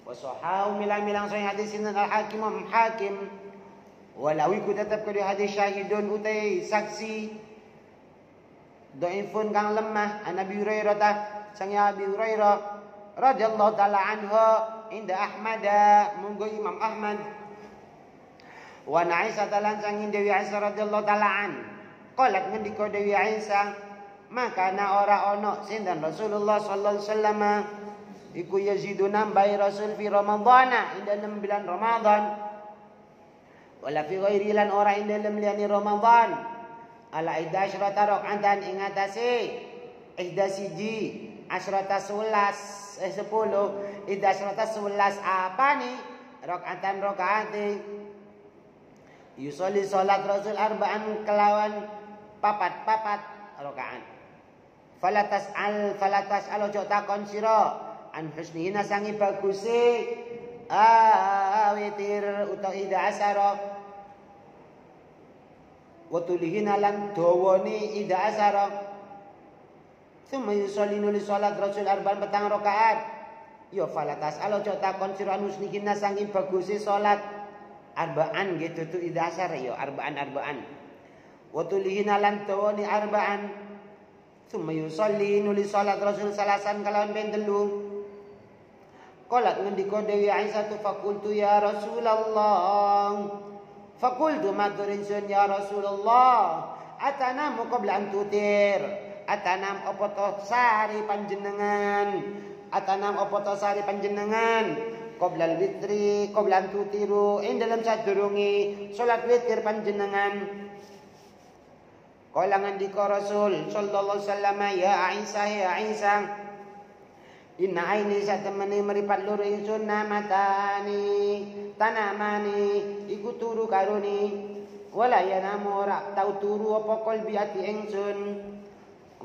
wa sahahu milang-milang sahih hadis Sunan Al-Hakim Hakim walau iku tetap ke hadis syahidun utai saksi dhaifun kang lemah an Abi Hurairah ta sang Abi Hurairah radhiyallahu taala anhu inda Ahmad munggo Imam Ahmad wa Aisyah talan sang Dewi Aisyah radhiyallahu taala an qalat ngendika Dewi Aisyah maka na ora ono sinten Rasulullah sallallahu alaihi wasallam iku yazidu nambai Rasul fi Ramadhan ing dalam bulan Ramadan wala fi ghairi lan ora ing dalam liyane Ramadan ala 11 rakaatan ing atase 11 asyrata 11 10 asyrata 11 apa nih rakaatan yusolli salat Rasul arba'an kelawan papat rakaat falatas al ojo takon sira an husnihina sangi baguse witir utawa ida asara wa tulihina lan dawani ida asara summa yusolli nuli salat Rasul arba'an petang rakaat ya falatas al ojo takon sira an husnihina sangi baguse salat arba'an gitu tu ida asara ya arba'an wa tulihina lan dawani arba'an summa yusolli nuli salat Rasul salasan kalawan ben telu. Qalat ngendika Dewi Aisyah tu fakultu ya Rasulullah. Fakultu matur ingsun ya Rasulullah. Atanamu qabla an tutir. Atanam apa to sari panjenengan. Atanam apa to sari panjenengan. Qabla al-witri, qabla an tutiru. Ing dalam sadurunge salat witir panjenengan. Kala ngendika Rasul sallallahu alaihi wasallam ya Aisyah inna aini satemene meripat loro ingsun namatani tanamani iku turu karuni wala yanamu ora tau turu apa qalbi ati ingsun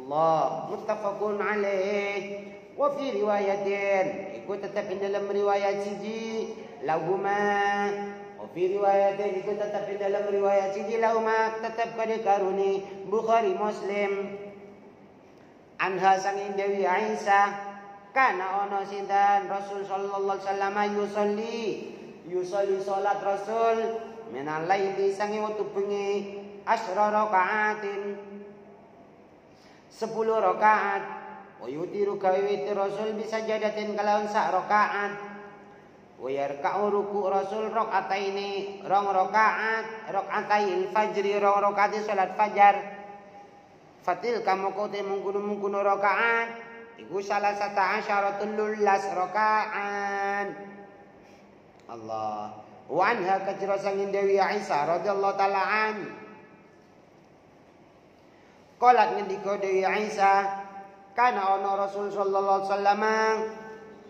Allah muttafaqun alaih wa fi riwayatin iku tetap dalam riwayat siji lahuma wa fi riwayatin iku tetap dalam riwayat siji lahuma tetap kada karuni Bukhari Muslim anha sanging Dewi Aisyah kana ono sinten Rasul sallallahu alaihi wasallam yusolli salat Rasul minal laili sangi wektu bengi asyra rakaatin 10 rakaat wa yutiru gawe witir Rasul bisa jadatin kalawan sak rakaat wa yarka'u ruku Rasul rakaataini rong rakaat rakaatail fajri rong rakaat salat fajar fatil kamu kote mungkunu rakaat iku salah satu asyaratul lulas rokaan Allah wa anha kajra sangin Dewi Aisyah radhiyallahu taala an qalat ngendika Dewi Aisyah kana ana Rasul sallallahu alaihi wasallam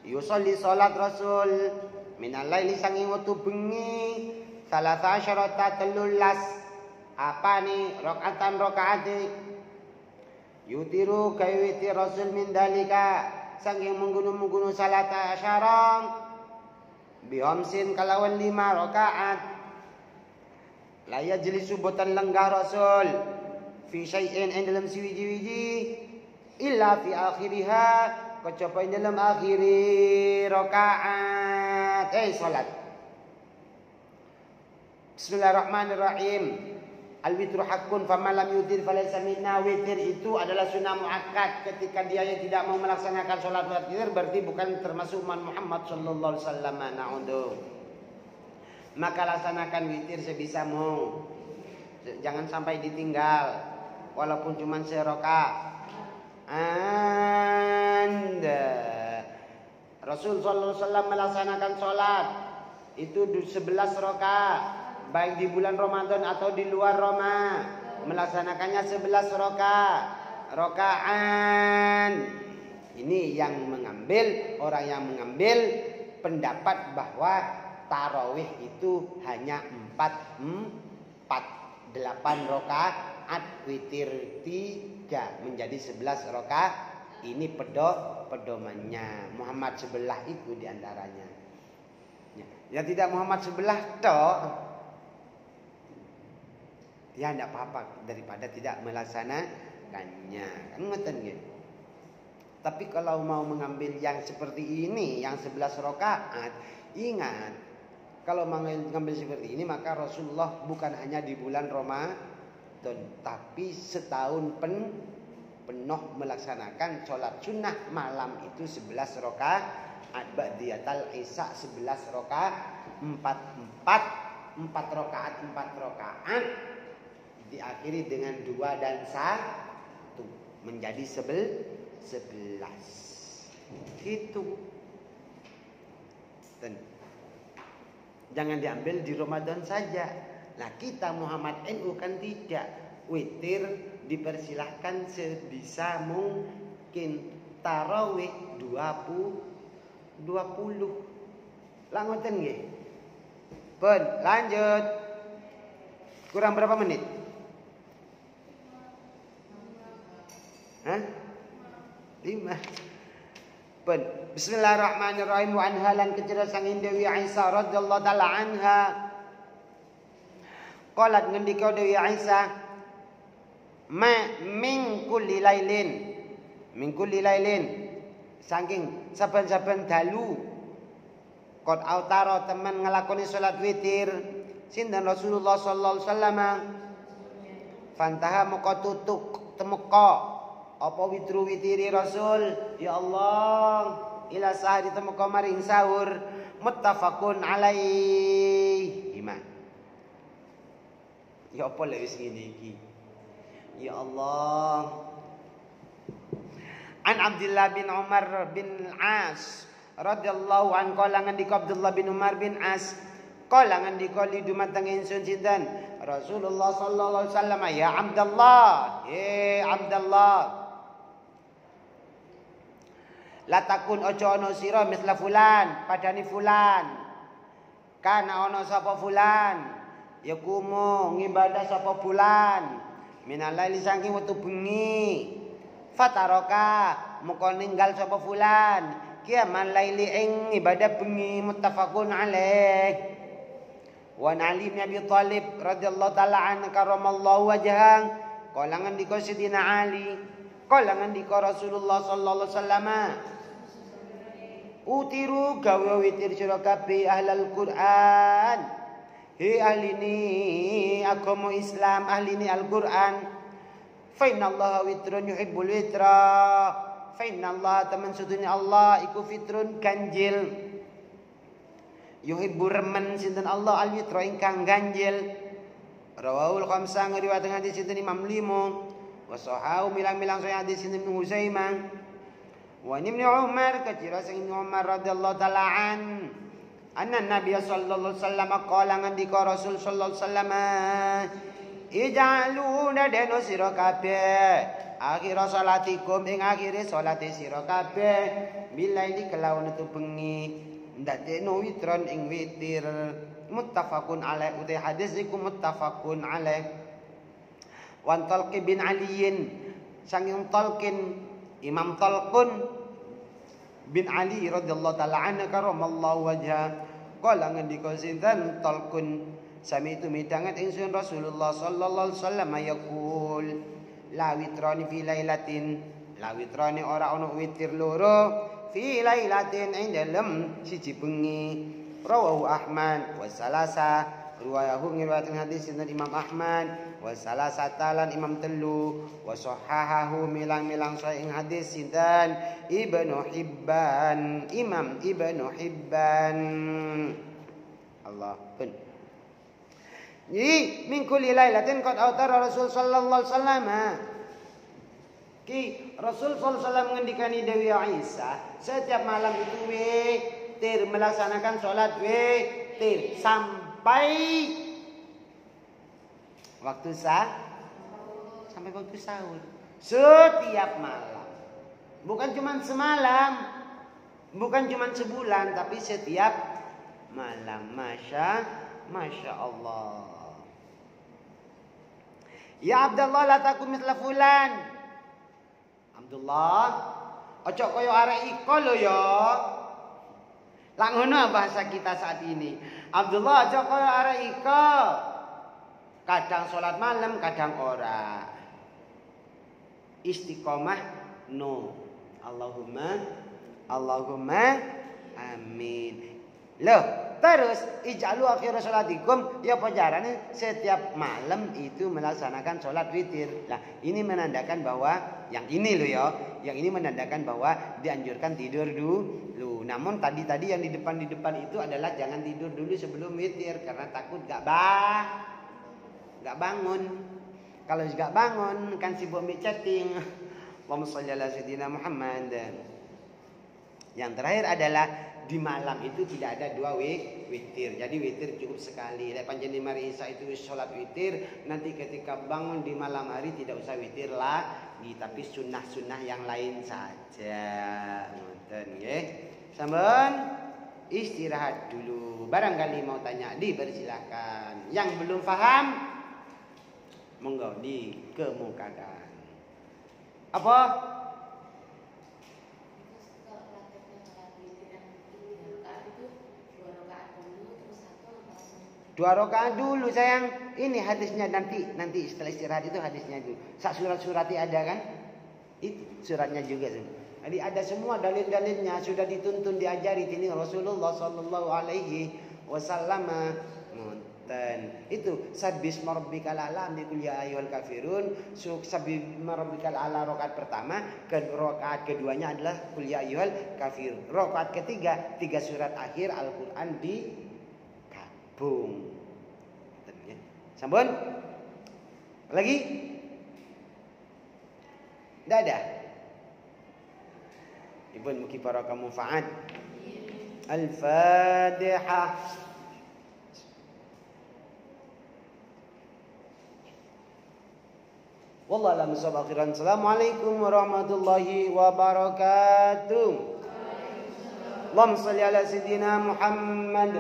yusolli salat Rasul minal laili sanging wektu bengi salah asyarata telulas apa nih rakaat yutiru kaiwiti Rasul min dalika sanging menggunu salata asyarang bihamsin kalawan 5 rakaat la yajlisu botan lenggah Rasul fi syai'in dalam siwiji-wiji illa fi akhiriha kecuali dalam akhiri rakaat salat Bismillahirrahmanirrahim. Al-witru hakun famalam yutir falaysa minna. Witir itu adalah sunnah muakkad. Ketika dia yang tidak mau melaksanakan sholat witir berarti bukan termasuk umat Muhammad sallallahu alaihi wasallam. Na'udzu. Maka laksanakan witir sebisamu. Jangan sampai ditinggal walaupun cuma serakaat. Rasul sallallahu alaihi wasallam melaksanakan sholat itu 11 rakaat. Baik di bulan Ramadan atau di luar Roma, melaksanakannya 11 rokaan. Ini yang mengambil orang yang mengambil pendapat bahwa tarawih itu hanya 8 rakaat, witir 3 menjadi 11 rakaat. Ini pedomannya Muhammad sebelah itu diantaranya. Ya tidak Muhammad sebelah toh. Ya tidak apa-apa daripada tidak melaksanakannya. Kan ngoten gitu. Tapi kalau mau mengambil yang seperti ini, yang 11 rakaat, ingat kalau mengambil seperti ini maka Rasulullah bukan hanya di bulan Ramadan, tapi setahun penuh melaksanakan sholat sunnah malam itu 11 rakaat, ba'diyatal isya 11 rakaat, 4 rakaat diakhiri dengan 2 dan 1. menjadi 11. Gitu. Dan jangan diambil di Ramadan saja. Nah, kita Muhammad NU kan tidak. Witir dipersilahkan sebisa mungkin. Tarawih 20. Lah ngoten nggih. Pun lanjut. Kurang berapa menit? Hah? 5. Pun Bismillahirrahmanirrahim. Wa anha lan kecerdasan Dewi Aisyah radhiyallahu taala anha. Qalat ngendika Dewi Aisyah, ma min kulli lailin saking saben-saben dalu qad autara teman ngelakoni salat witir sinten Rasulullah sallallahu alaihi wasallam fantaha moko tutuk temeka apa witiri Rasul ya Allah ila sahari temeka maring sahur muttafaqun alaihi iman ya apa lek wis ngene iki ya Allah. An Abdullah bin Umar bin As radhiyallahu an qala ngendika Abdullah bin Umar bin As qala ngendika li dumateng ingsun sinten Rasulullah sallallahu alaihi wasallam ya Abdullah Abdullah la takun aja ana sira misla fulan padani fulan kana ana sapa fulan yakumu ngibadah sapa fulan minalaili saking wektu bengi fataroka moko ninggal sapa fulan kiaman laili ing ibadah bengi muttafaqun alaih wa Ali bin Abi Thalib radhiyallahu taala anhu karamallahu wajhah kala ngendika Sidina Ali kala ngendika Rasulullah sallallahu alaihi wasallam utiru gawe witir sira kabeh ahlul Quran ahlini agama Islam ahlini Al-Quran fa innallaha witrun yuhibbul witra fa innallaha temen sudune Allah iku fitrun ganjil yuhibbu remen sinten Allah al-witra ingkang ganjil rawahul khamsah ngriwayat hadis sinten Imam Limo wa sahahu milang-milang sahih hadis sinten Huzaimah wa Ibnu Umar kacira sing Umar radhiyallahu taala an anna Nabi sallallahu alaihi wasallam qala ngandika Rasul sallallahu alaihi wasallam ij'aluna deno sira kabeh akhir salatikum ing akhire salate sira kabeh bilaili kelawan itu bengi ndadekno witron ing witir muttafaqun alaih utai hadis iku muttafaqun alaih wan Talqi bin Aliin sanging Talqin Imam Talqun bin Ali radhiyallahu taala anhu karamallahu wajha qala ngendika sinten Talqun sami itu midanget ingsun Rasulullah sallallahu alaihi wasallam yaqul la witrani fi lailatin la witrani ora ono witir loro fi lailatin ing dalem siji bengi rawahu Ahmad wa salasa riwayahu ngriwayat hadis sinten Imam Ahmad wa salasatalan Imam telu wa sahahahu milang-milang sahih hadis sinten Ibnu Hibban Imam Ibnu Hibban Allah pun jadi min kulli lailatin qad autara Rasul sallallahu alaihi wasallam ki Rasul sallallahu alaihi wasallam ngendikani Dewi Aisyah setiap malam itu witir melaksanakan salat witir sampai waktu sampai waktu sahur setiap malam bukan cuma semalam bukan cuma sebulan tapi setiap malam Masya Allah ya Abdullah la takun mithla fulan Abdullah ojo koyo arek iko lho ya lak ngono bahasa kita saat ini Abdullah ojo koyo arek iko kadang sholat malam kadang ora istiqomah no Allahumma amin loh terus ij'alu akhir salatikum ya pajarane setiap malam itu melaksanakan sholat witir. Nah, ini menandakan bahwa yang ini loh ya, yang ini menandakan bahwa dianjurkan tidur dulu. Namun tadi yang di depan itu adalah jangan tidur dulu sebelum witir karena takut gak bangun. Kalau gak bangun kan sibuk chatting. Allahumma shalli ala sayyidina Muhammad. Yang terakhir adalah di malam itu tidak ada dua witir. Jadi witir cukup sekali. Lek panjenengan mari isya itu sholat witir, nanti ketika bangun di malam hari tidak usah witir lagi, tapi sunnah-sunnah yang lain saja. Ngoten nggih. Sampun istirahat dulu. Barangkali mau tanya dipersilakan. Yang belum paham monggo dikemukakan. Apa? Dua rakaat dulu sayang. Ini hadisnya nanti setelah istirahat itu hadisnya itu. Surat-suratnya ada kan? Itu suratnya juga. Jadi ada semua dalil-dalilnya sudah dituntun diajari ini Rasulullah sallallahu alaihi wasallam. Itu sabbis marabbikal a'la qul ya ayyuhal kafirun. Sabbis marabbikal a'la rakaat pertama, rakaat keduanya adalah qul ya ayyuhal kafirun. Rakaat ketiga 3 surat akhir Al-Qur'an digabung. Sampun? Lagi? Tidak ada. Ibu mugi para kamu manfaat. Al-Fatihah. Wallahu a'lam bishawab. Assalamualaikum warahmatullahi wabarakatuh. Allahumma shalli ala sayyidina Muhammad.